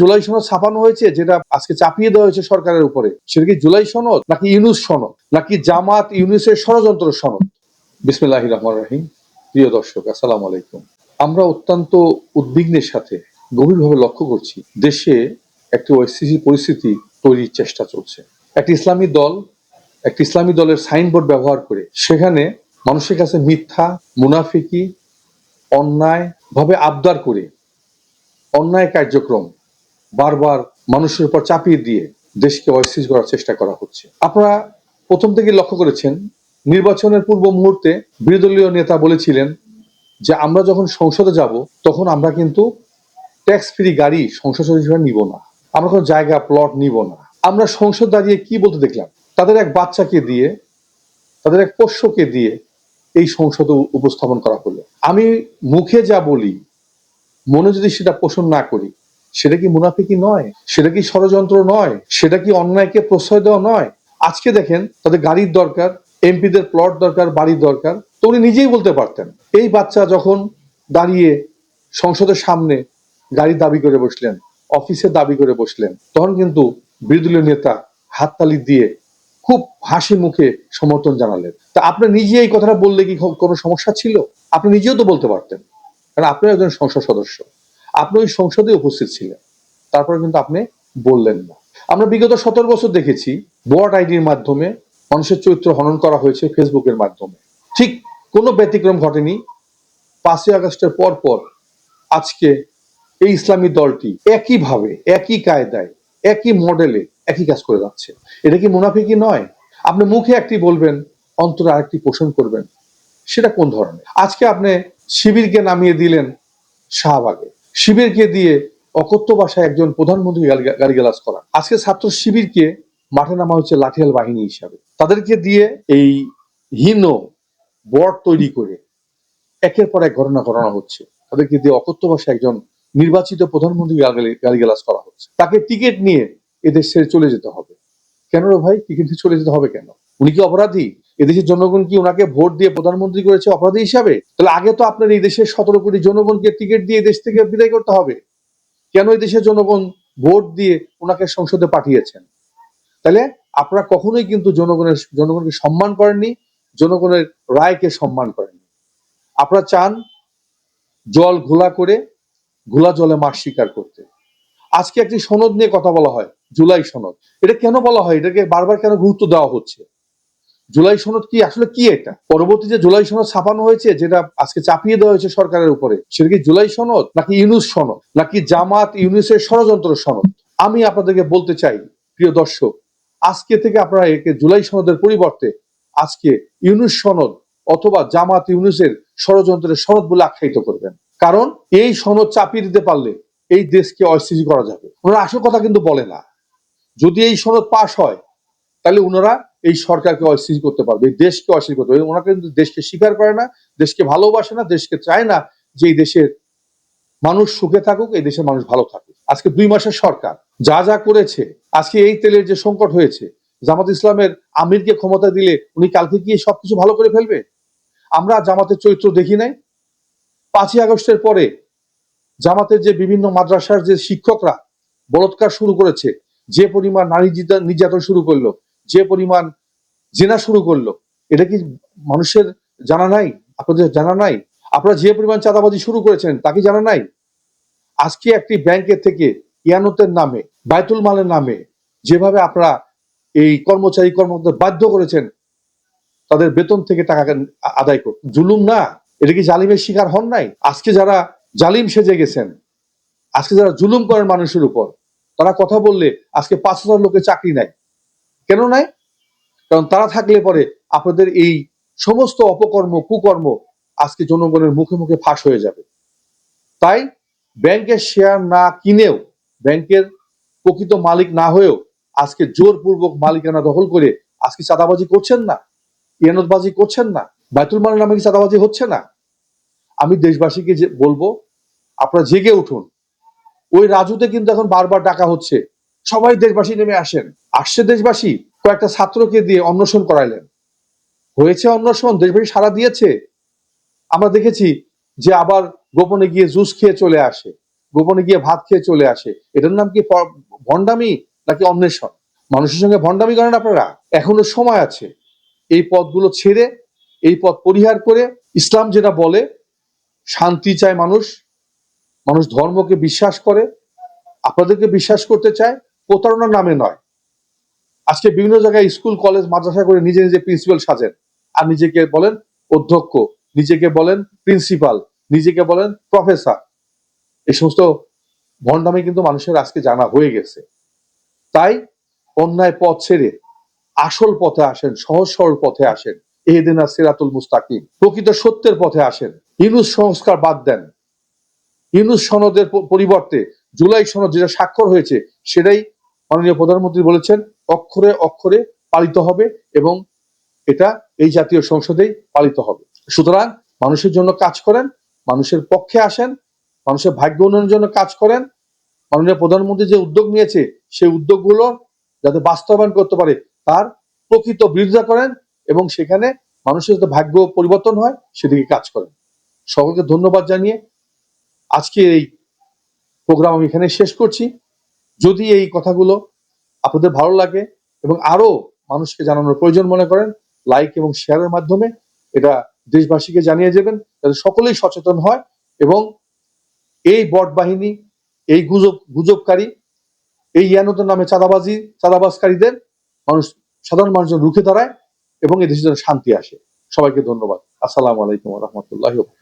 জুলাই সনদ ছাপানো হয়েছে, যেটা আজকে চাপিয়ে দেওয়া হয়েছে সরকারের উপরে, সেটা কি জুলাই সনদ নাকি ইউনূস সনদ নাকি জামাত ইউনূসের ষড়যন্ত্র সনদ? বিসমিল্লাহির রহমানির রহিম। প্রিয় দর্শক, আসসালামু আলাইকুম। আমরা অত্যন্ত উদ্বিগ্নের সাথে গভীরভাবে লক্ষ্য করছি দেশে একটি অস্থিতিশীল পরিস্থিতি তৈরির চেষ্টা চলছে। একটি ইসলামী দলের সাইনবোর্ড ব্যবহার করে সেখানে মানুষের কাছে মিথ্যা, মুনাফিকি, অন্যায় ভাবে আবদার করে অন্যায় কার্যক্রম বারবার মানুষের উপর চাপিয়ে দিয়ে দেশকে অস্থির করার চেষ্টা করা হচ্ছে। আপনারা প্রথম থেকে লক্ষ্য করেছেন, নির্বাচনের পূর্ব মুহূর্তে বিরোধী দলীয় নেতা বলেছিলেন যে আমরা যখন সংসদে যাব তখন আমরা কিন্তু ট্যাক্স ফ্রি গাড়ি সংসদ হিসেবে নিব না, আমরা কোনো জায়গা প্লট নিব না। আমরা সংসদ দাঁড়িয়ে কি বলতে দেখলাম, তাদের এক বাচ্চাকে দিয়ে, তাদের এক পোষ্যকে দিয়ে এই সংসদে উপস্থাপন করা হলো। আমি মুখে যা বলি, মনে যদি সেটা পোষণ না করি, সেটা কি মুনাফিকি নয়? সেটা কি ষড়যন্ত্র নয়? সেটা কি অন্যায়কে প্রশ্রয় দেওয়া নয়? আজকে দেখেন, তাদের গাড়ির দরকার, এমপিদের প্লট দরকার, বাড়ির দরকার, তো উনি নিজেই বলতে পারতেন। এই বাচ্চা যখন দাঁড়িয়ে সংসদের সামনে গাড়ি দাবি করে বসলেন, অফিসে দাবি করে বসলেন, তখন কিন্তু বিরোধী নেতা হাততালি দিয়ে খুব হাসি মুখে সমর্থন জানালেন। তা আপনি নিজে এই কথাটা বললে কি কোনো সমস্যা ছিল? আপনি নিজেও তো বলতে পারতেন, কারণ আপনি একজন সংসদ সদস্য, আপনি ওই সংসদে উপস্থিত ছিলেন, তারপরে কিন্তু আপনি বললেন না। আমরা বিগত 17 বছর দেখেছি ভোট আইডির মাধ্যমে মানুষের চরিত্র হনন করা হয়েছে ফেসবুকের মাধ্যমে। ঠিক কোনো ব্যতিক্রম ঘটেনি। 5ই আগস্টের পর পর আজকে এই ইসলামী দলটি একইভাবে, একই কায়দায়, একই মডেলে একই কাজ করে যাচ্ছে। এটা কি মুনাফিকি নয়? আপনি মুখে একটি বলবেন, অন্তরে আরেকটি পোষণ করবেন, সেটা কোন ধরনের? আজকে আপনি শিবিরকে নামিয়ে দিলেন শাহবাগে, শিবিরকে দিয়ে অকথ্য ভাষায় একজন প্রধানমন্ত্রী গালিগালাজ করা। আজকে ছাত্র শিবিরকে মাঠে নামা হচ্ছে লাঠিয়াল বাহিনী হিসাবে, তাদেরকে দিয়ে এই হীন বট তৈরি করে একের পর এক ঘটনা ঘটানো হচ্ছে। তাদেরকে দিয়ে অকথ্য ভাষায় একজন নির্বাচিত প্রধানমন্ত্রী গালিগালাজ করা হচ্ছে। তাকে টিকিট নিয়ে এদেশ ছেড়ে চলে যেতে হবে। কেন রে ভাই, টিকিট নিয়ে চলে যেতে হবে কেন? উনি কি অপরাধী? এদেশের জনগণ কি ওনাকে ভোট দিয়ে প্রধানমন্ত্রী করেছে অপরাধী হিসাবে? তাহলে আগে তো আপনার এই দেশের 17 কোটি জনগণকে টিকিট দিয়ে দেশ থেকে বিদায় করতে হবে। কেন এই দেশের জনগণ ভোট দিয়ে ওনাকে সংসদে পাঠিয়েছেন? তাহলে আপনারা কখনোই কিন্তু জনগণকে সম্মান করেননি, জনগণের রায়কে সম্মান করেননি। আপনারা চান জল ঘোলা করে ঘোলা জলে মাছ শিকার করতে। আজকে একটি সনদ নিয়ে কথা বলা হয়, জুলাই সনদ। এটা কেন বলা হয়? এটাকে বারবার কেন গুরুত্ব দেওয়া হচ্ছে? জুলাই সনদ কি আসলে কি? এটা পরবর্তী যে জুলাই সনদ ছাপানো হয়েছে, যেটা আজকে চাপিয়ে দেওয়া হয়েছে সরকারের উপরে, সেটা কি জুলাই সনদ নাকি ইউনূস সনদ নাকি জামাত ইউনূসের ষড়যন্ত্র সনদ? আমি আপনাদেরকে বলতে চাই, প্রিয় দর্শক, আজকে থেকে আপনারা একে জুলাই সনদের পরিবর্তে আজকে ইউনূস সনদ অথবা জামাত ইউনূসের ষড়যন্ত্রের সনদ বলে আখ্যায়িত করবেন। কারণ এই সনদ চাপিয়ে দিতে পারলে এই দেশকে অস্থিতিশীল করা যাবে। ওনারা আসল কথা কিন্তু বলে না। যদি এই সনদ পাশ হয়, তাহলে ওনারা এই সরকারকে অস্থির করতে পারবে, এই দেশকে অস্থির করতে পারবে। ওনারা কিন্তু দেশকে স্বীকার করে না, দেশকে ভালোবাসে না, দেশকে চায় না যে এই দেশের মানুষ সুখে থাকুক, এই দেশের মানুষ ভালো থাকুক। আজকে 2 মাসের সরকার যা যা করেছে, আজকে এই তেলের যে সংকট হয়েছে, জামাত ইসলামের আমিরকে ক্ষমতা দিলে উনি কালকে গিয়ে সবকিছু ভালো করে ফেলবে? আমরা জামাতের চরিত্র দেখি নাই? 5ই আগস্টের পরে জামাতের যে বিভিন্ন মাদ্রাসার যে শিক্ষকরা বলৎকার শুরু করেছে, যে পরিমাণ নারী নির্যাতন শুরু করলো, যে পরিমাণ জেনা শুরু করলো, এটা কি মানুষের জানা নাই? আপনাদের জানা নাই? আপনারা যে পরিমাণ চাঁদাবাজি শুরু করেছেন তা কি জানা নাই? আজকে একটি ব্যাংকের থেকে ইয়ানতের নামে, বায়তুল মালের নামে যেভাবে আপনারা এই কর্মচারী-কর্মকর্তাদের বাধ্য করেছেন তাদের বেতন থেকে টাকা আদায় করতে, জুলুম না? এটা কি জালিমের শিকার হন নাই? আজকে যারা জালিম সেজে গেছেন, আজকে যারা জুলুম করেন মানুষের উপর, তারা কথা বললে আজকে 5,000 লোকের চাকরি নাই। কেন নাই? কারণ তারা থাকলে পরে আপনাদের এই সমস্ত অপকর্ম, কুকর্ম আজকে জনগণের মুখে মুখে ফাঁস হয়ে যাবে। তাই ব্যাংকের শেয়ার না কিনেও, ব্যাংকের প্রকৃত মালিক না হয়েও আজকে জোরপূর্বক মালিকানা দখল করে আজকে চাঁদাবাজি করছেন না, ইয়ানতবাজি করছেন না, বায়তুল মালের নামে কি চাঁদাবাজি হচ্ছে না? আমি দেশবাসীকে যে বলবো, আপনারা জেগে উঠুন। ওই রাজুতে কিন্তু এখন বারবার ডাকা হচ্ছে, সবাই দেশবাসী নেমে আসেন। আসছে দেশবাসী, কয়েকটা ছাত্রকে দিয়ে অন্বেষণ করাইলেন, হয়েছে অন্বেষণ, দেশবাসী সাড়া দিয়েছে। আমরা দেখেছি যে আবার গোপনে গিয়ে জুস খেয়ে চলে আসে। গোপনে গিয়ে ভাত খেয়ে চলে আসে। এটার নাম কি ভণ্ডামি নাকি অন্বেষণ? মানুষের সঙ্গে ভণ্ডামি করেন আপনারা? এখনো সময় আছে এই পথগুলো ছেড়ে, এই পথ পরিহার করে ইসলাম যেটা বলে শান্তি চায় মানুষ, মানুষ ধর্মকে বিশ্বাস করে, আপনাদেরকে বিশ্বাস করতে চায়, প্রতারণার নামে নয়। আজকে বিভিন্ন জায়গায় স্কুল কলেজ মাদ্রাসা করে নিজে নিজে প্রিন্সিপাল সাজেন, আর নিজেকে বলেন অধ্যক্ষ, নিজেকে বলেন প্রিন্সিপাল, নিজেকে বলেন প্রফেসর। এই সমস্ত ভণ্ডামি কিন্তু মানুষের আজকে জানা হয়ে গেছে। তাই অন্যায় পথ ছেড়ে আসল পথে আসেন, সহজ সরল পথে আসেন। ইহদিনা সিরাতুল মুস্তাকিম, প্রকৃত সত্যের পথে আসেন। ইউনূস সংস্কার বাদ দেন। ইউনূস সনদের পরিবর্তে জুলাই সনদ যেটা স্বাক্ষর হয়েছে সেটাই মাননীয় প্রধানমন্ত্রী বলেছেন অক্ষরে অক্ষরে পালিত হবে, এবং এটা এই জাতীয় সংসদেই পালিত হবে। সুতরাং মানুষের জন্য কাজ করেন, মানুষের পক্ষে আসেন, মানুষের ভাগ্য উন্নয়নের জন্য কাজ করেন। মাননীয় প্রধানমন্ত্রী যে উদ্যোগ নিয়েছে সেই উদ্যোগগুলো যাতে বাস্তবায়ন করতে পারে তার প্রকৃত বিরোধিতা করেন, এবং সেখানে মানুষের যাতে ভাগ্য পরিবর্তন হয় সেদিকে কাজ করেন। সকলকে ধন্যবাদ জানিয়ে আজকে এই প্রোগ্রাম আমি এখানে শেষ করছি। যদি এই কথাগুলো আপনাদের ভালো লাগে এবং আরো মানুষকে জানানোর প্রয়োজন মনে করেন, লাইক এবং শেয়ারের মাধ্যমে এটা দেশবাসীকে জানিয়ে যাবেন, যাতে সকলেই সচেতন হয় এবং এই বট বাহিনী, এই গুজবকারী, এই ইয়ানতের নামে চাঁদাবাজকারীদের সাধারণ মানুষজন রুখে দাঁড়ায় এবং এদেশে যেন শান্তি আসে। সবাইকে ধন্যবাদ। আসসালামু আলাইকুম ওয়া রাহমাতুল্লাহি ওয়া বারাকাতুহু।